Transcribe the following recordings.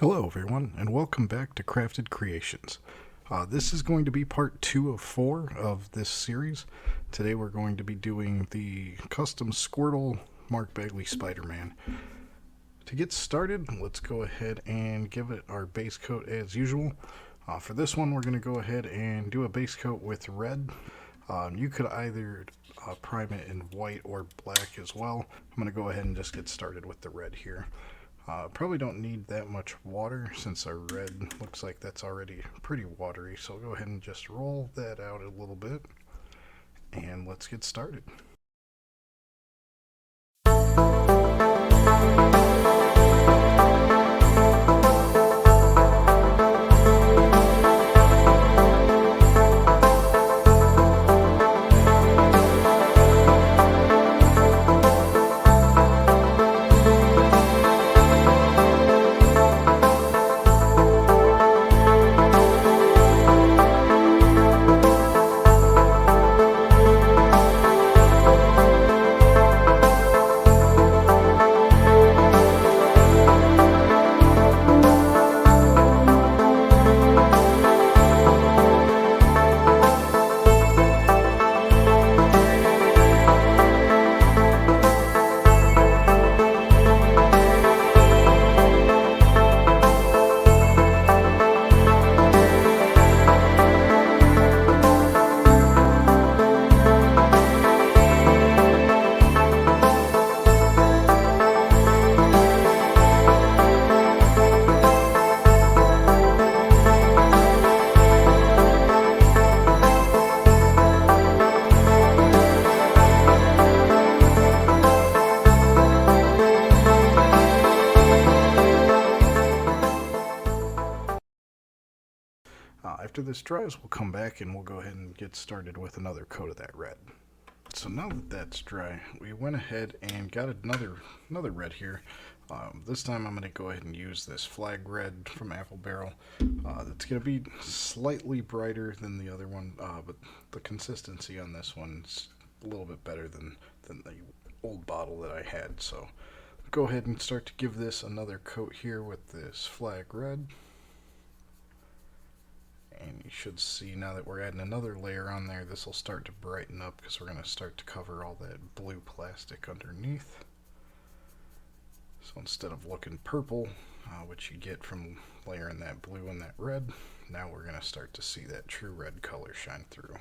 Hello everyone, and welcome back to Crafted Creations. This is going to be part 2 of 4 of this series. Today we're going to be doing the custom Squirtle Mark Bagley Spider-Man. To get started, let's go ahead and give it our base coat as usual. For this one, we're going to go ahead and do a base coat with red. You could either prime it in white or black as well. I'm going to go ahead and just get started with the red here. Probably don't need that much water since our red looks like that's already pretty watery. So I'll go ahead and just roll that out a little bit and let's get started. After this dries, we'll come back and we'll go ahead and get started with another coat of that red. So now that that's dry, we went ahead and got another red here. This time I'm going to go ahead and use this flag red from Apple Barrel. That's going to be slightly brighter than the other one, but the consistency on this one's a little bit better than the old bottle that I had. So go ahead and start to give this another coat here with this flag red. And you should see now that we're adding another layer on there, this will start to brighten up because we're going to start to cover all that blue plastic underneath. So instead of looking purple, which you get from layering that blue and that red, now we're going to start to see that true red color shine through.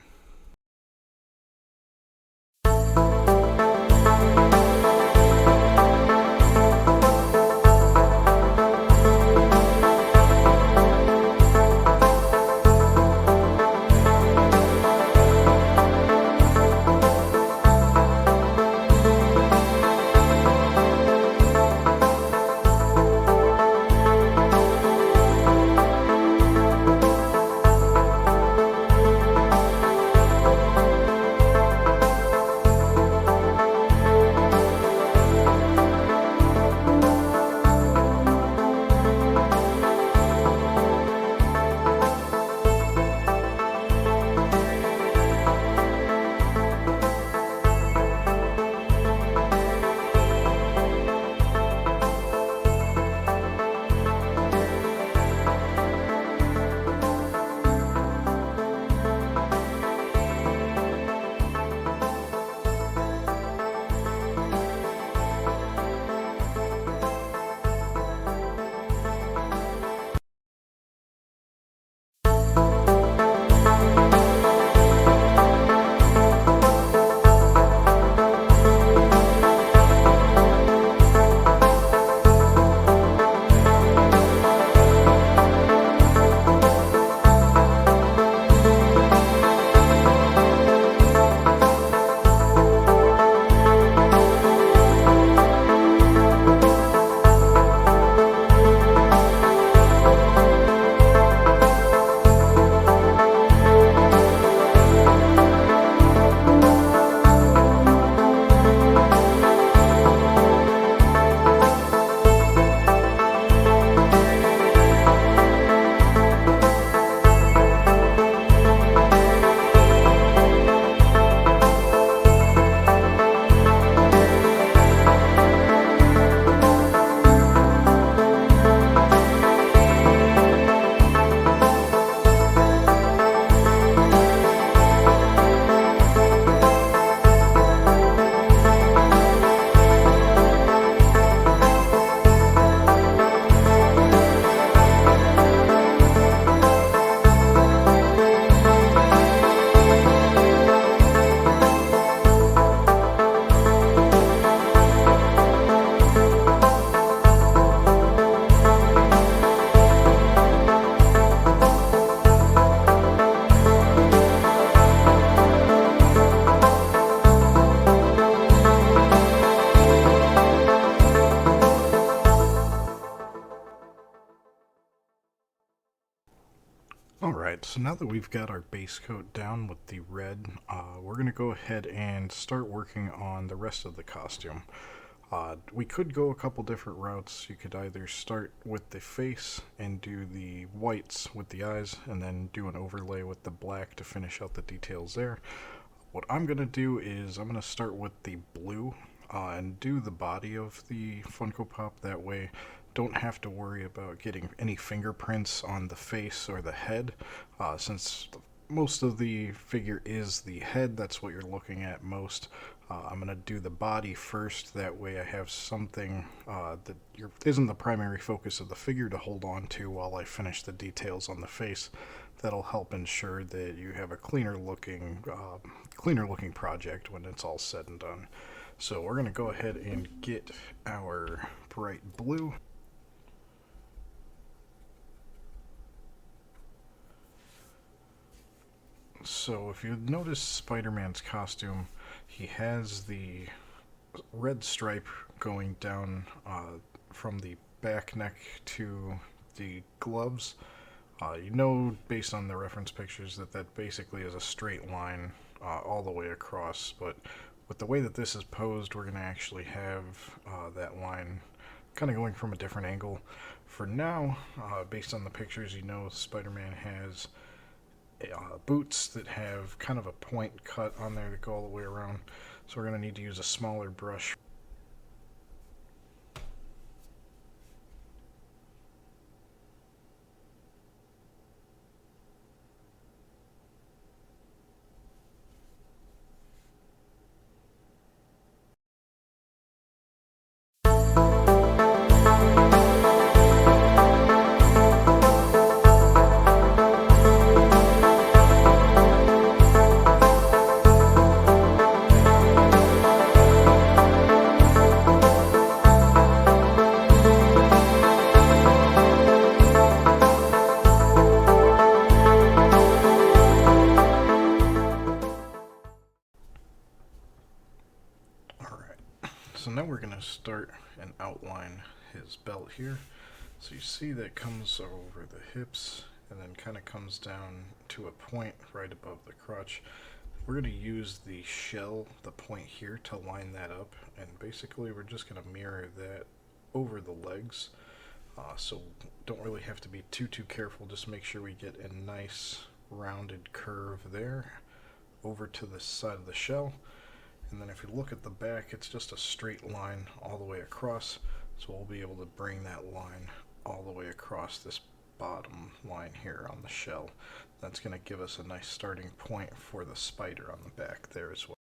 Alright, so now that we've got our base coat down with the red, we're going to go ahead and start working on the rest of the costume. We could go a couple different routes. You could either start with the face and do the whites with the eyes, and then do an overlay with the black to finish out the details there. What I'm going to do is I'm going to start with the blue and do the body of the Funko Pop. That way don't have to worry about getting any fingerprints on the face or the head, since most of the figure is the head. That's what you're looking at most. I'm going to do the body first. That way I have something that isn't the primary focus of the figure to hold on to while I finish the details on the face. That'll help ensure that you have a cleaner looking project when it's all said and done. So we're going to go ahead and get our bright blue. So if you notice Spider-Man's costume, he has the red stripe going down from the back neck to the gloves. You know, based on the reference pictures, that basically is a straight line all the way across, but with the way that this is posed, we're going to actually have that line kind of going from a different angle. For now, based on the pictures, you know Spider-Man has boots that have kind of a point cut on there that go all the way around, so we're going to need to use a smaller brush. So now we're going to start and outline his belt here. So you see that comes over the hips and then kind of comes down to a point right above the crotch. We're going to use the shell, the point here, to line that up, and basically we're just going to mirror that over the legs. So don't really have to be too careful, just make sure we get a nice rounded curve there over to the side of the shell. And then if you look at the back, it's just a straight line all the way across, so we'll be able to bring that line all the way across this bottom line here on the shell. That's going to give us a nice starting point for the spider on the back there as well.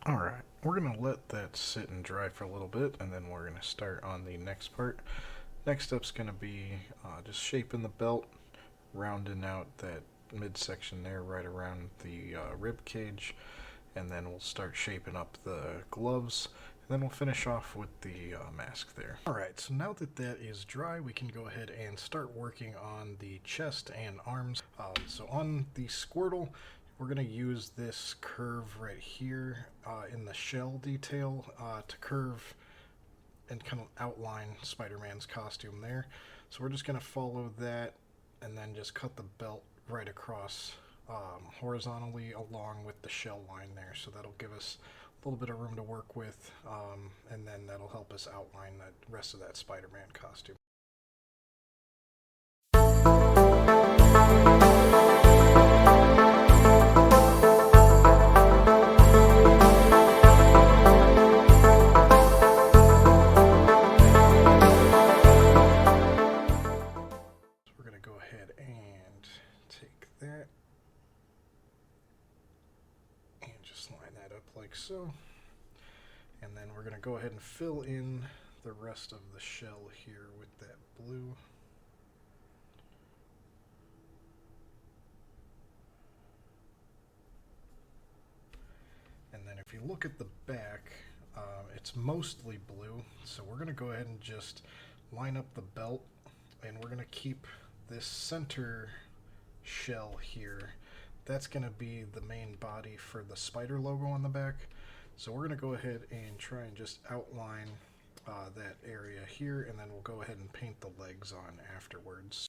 Alright, we're going to let that sit and dry for a little bit, and then we're going to start on the next part. Next step's going to be just shaping the belt, rounding out that midsection there right around the rib cage, and then we'll start shaping up the gloves, and then we'll finish off with the mask there. Alright, so now that that is dry, we can go ahead and start working on the chest and arms. So on the Squirtle, we're going to use this curve right here in the shell detail to curve and kind of outline Spider-Man's costume there. So we're just going to follow that and then just cut the belt right across horizontally along with the shell line there. So that'll give us a little bit of room to work with, and then that'll help us outline the rest of that Spider-Man costume. Like so, and then we're going to go ahead and fill in the rest of the shell here with that blue. And then if you look at the back, it's mostly blue, so we're going to go ahead and just line up the belt, and we're going to keep this center shell here. That's going to be the main body for the spider logo on the back. So we're going to go ahead and try and just outline that area here, and then we'll go ahead and paint the legs on afterwards.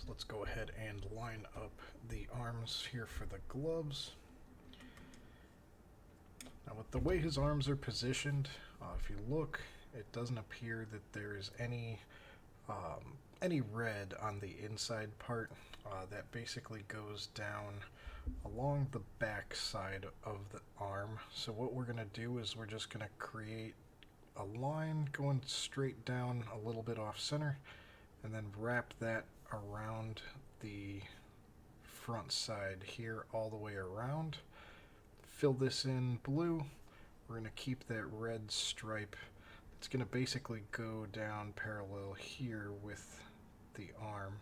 Let's go ahead and line up the arms here for the gloves. Now with the way his arms are positioned, if you look, it doesn't appear that there is any red on the inside part. That basically goes down along the back side of the arm. So what we're going to do is we're just going to create a line going straight down a little bit off center, and then wrap that around the front side here all the way around. Fill this in blue. We're going to keep that red stripe. It's going to basically go down parallel here with the arm.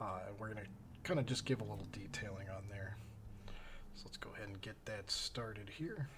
And we're going to kind of just give a little detailing on there. So let's go ahead and get that started here.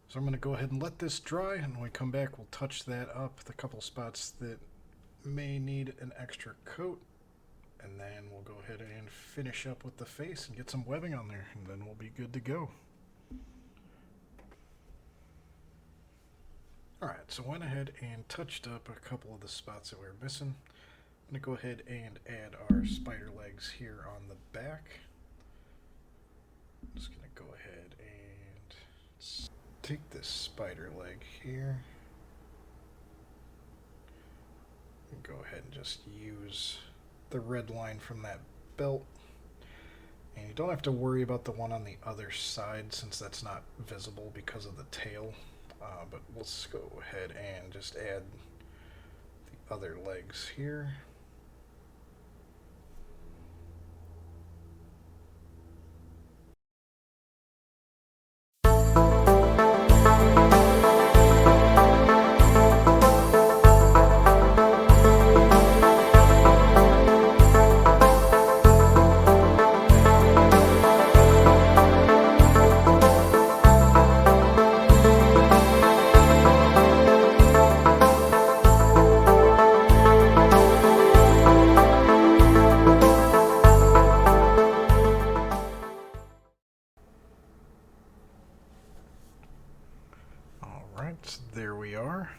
So I'm going to go ahead and let this dry, and when we come back we'll touch that up, the couple spots that may need an extra coat, and then we'll go ahead and finish up with the face and get some webbing on there, and then we'll be good to go. Alright, so I went ahead and touched up a couple of the spots that we were missing. I'm going to go ahead and add our spider legs here on the back. I'm just going to go ahead and take this spider leg here and go ahead and just use the red line from that belt. And you don't have to worry about the one on the other side since that's not visible because of the tail. But let's go ahead and just add the other legs here. Alright, there we are.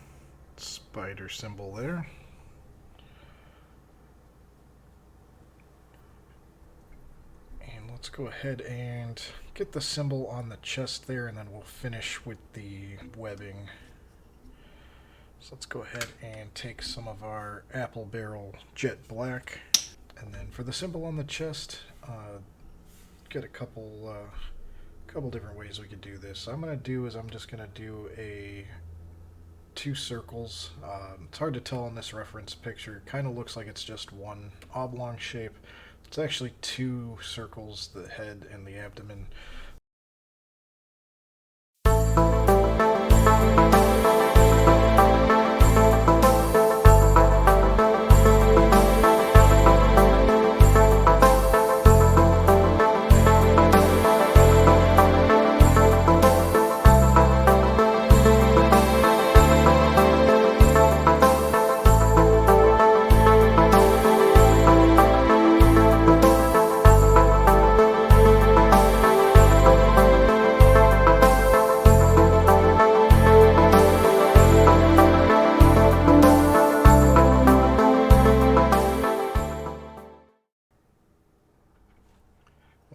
Spider symbol there. let's go ahead and get the symbol on the chest there, and then we'll finish with the webbing. So let's go ahead and take some of our apple barrel jet black, and then for the symbol on the chest, get a couple different ways we could do this. I'm just gonna do two circles. It's hard to tell in this reference picture. It kind of looks like it's just one oblong shape. It's actually two circles, the head and the abdomen.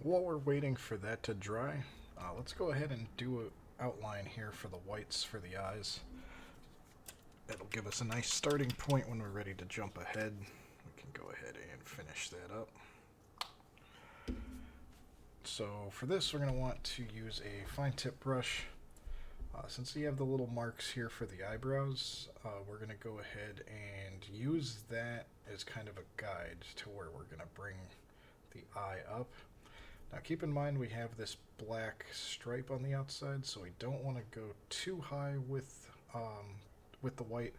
While we're waiting for that to dry, let's go ahead and do an outline here for the whites for the eyes. That'll give us a nice starting point when we're ready to jump ahead. We can go ahead and finish that up. So for this, we're going to want to use a fine tip brush. Since you have the little marks here for the eyebrows, we're going to go ahead and use that as kind of a guide to where we're going to bring the eye up. Now keep in mind we have this black stripe on the outside, so we don't want to go too high with the white.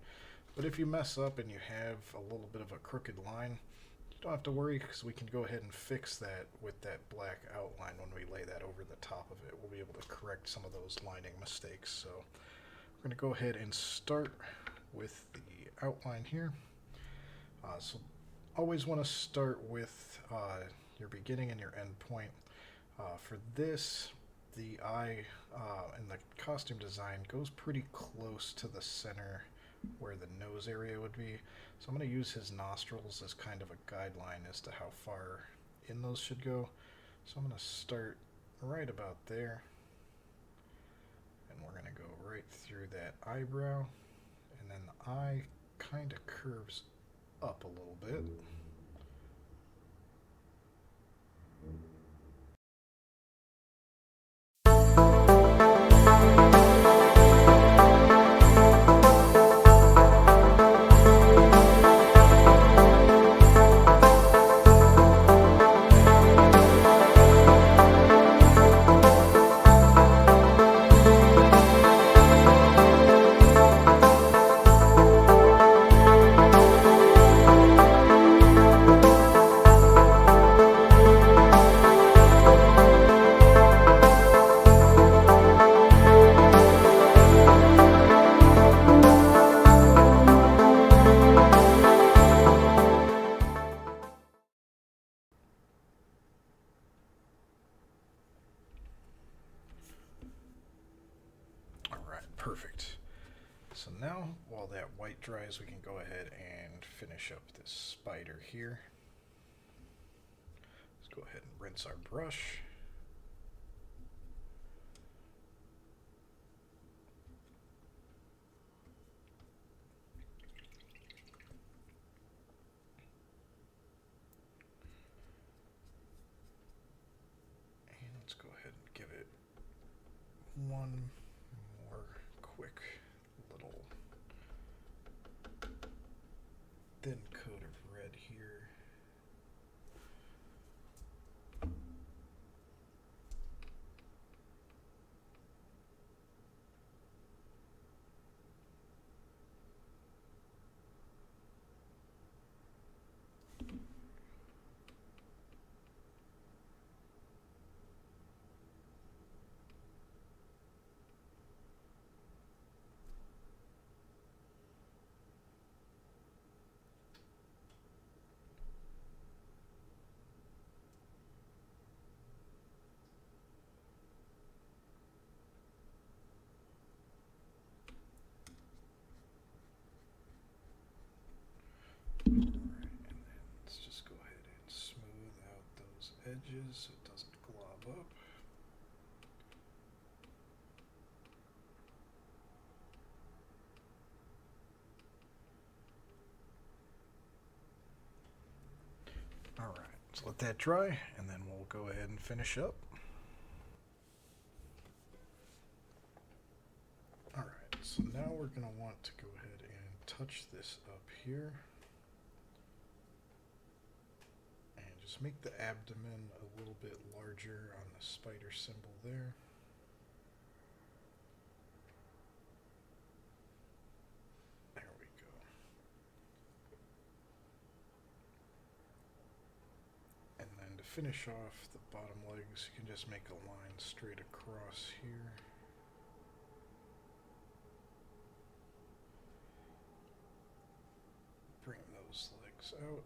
But if you mess up and you have a little bit of a crooked line, you don't have to worry, because we can go ahead and fix that with that black outline when we lay that over the top of it. We'll be able to correct some of those lining mistakes. So we're going to go ahead and start with the outline here. So always want to start with your beginning and your end point. For this, the eye and the costume design goes pretty close to the center where the nose area would be. So I'm going to use his nostrils as kind of a guideline as to how far in those should go. So I'm going to start right about there. And we're going to go right through that eyebrow. And then the eye kind of curves up a little bit. Perfect. So now, while that white dries, we can go ahead and finish up this spider here. Let's go ahead and rinse our brush. And let's go ahead and give it one quick little thin coat of red here. Alright, and then let's just go ahead and smooth out those edges so it doesn't up. Alright, so let that dry, and then we'll go ahead and finish up. Alright, so now we're going to want to go ahead and touch this up here. And just make the abdomen a little bit larger on the spider symbol there. There we go. And then to finish off the bottom legs, you can just make a line straight across here. Bring those legs out.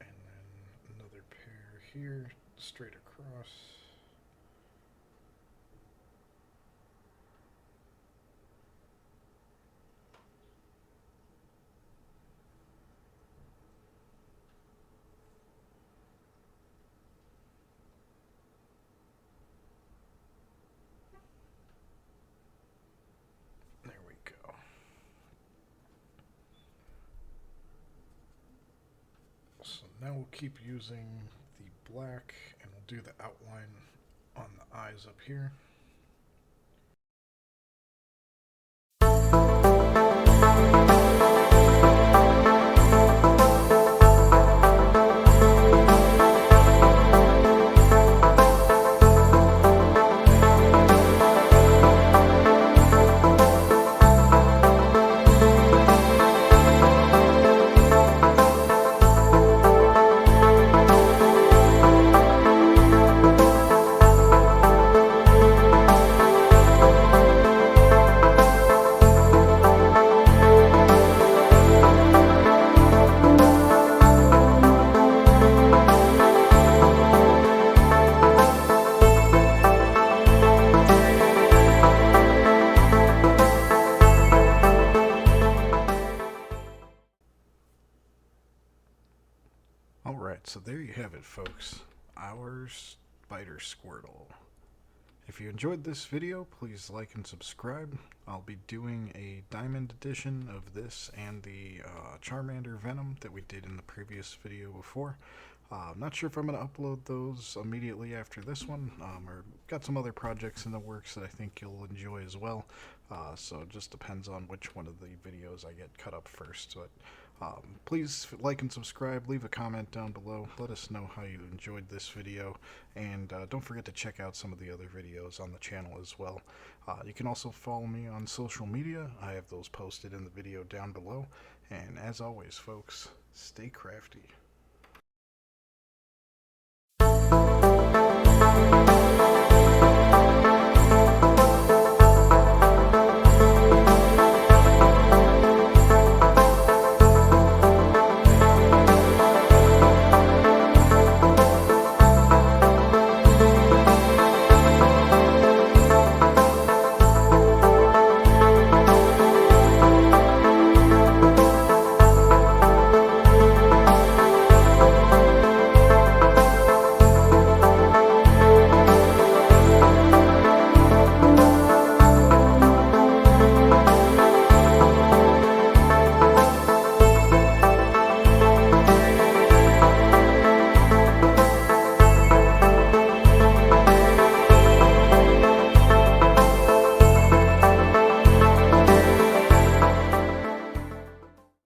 And then another pair here, straight across. There we go. So now we'll keep using the black, and we'll do the outline on the eyes up here. Alright, so there you have it, folks. Our Spider Squirtle. If you enjoyed this video, please like and subscribe. I'll be doing a diamond edition of this and the Charmander Venom that we did in the previous video before. I'm not sure if I'm going to upload those immediately after this one, or got some other projects in the works that I think you'll enjoy as well. So it just depends on which one of the videos I get cut up first. But please like and subscribe, leave a comment down below, let us know how you enjoyed this video, and don't forget to check out some of the other videos on the channel as well. You can also follow me on social media. I have those posted in the video down below, and as always, folks, stay crafty.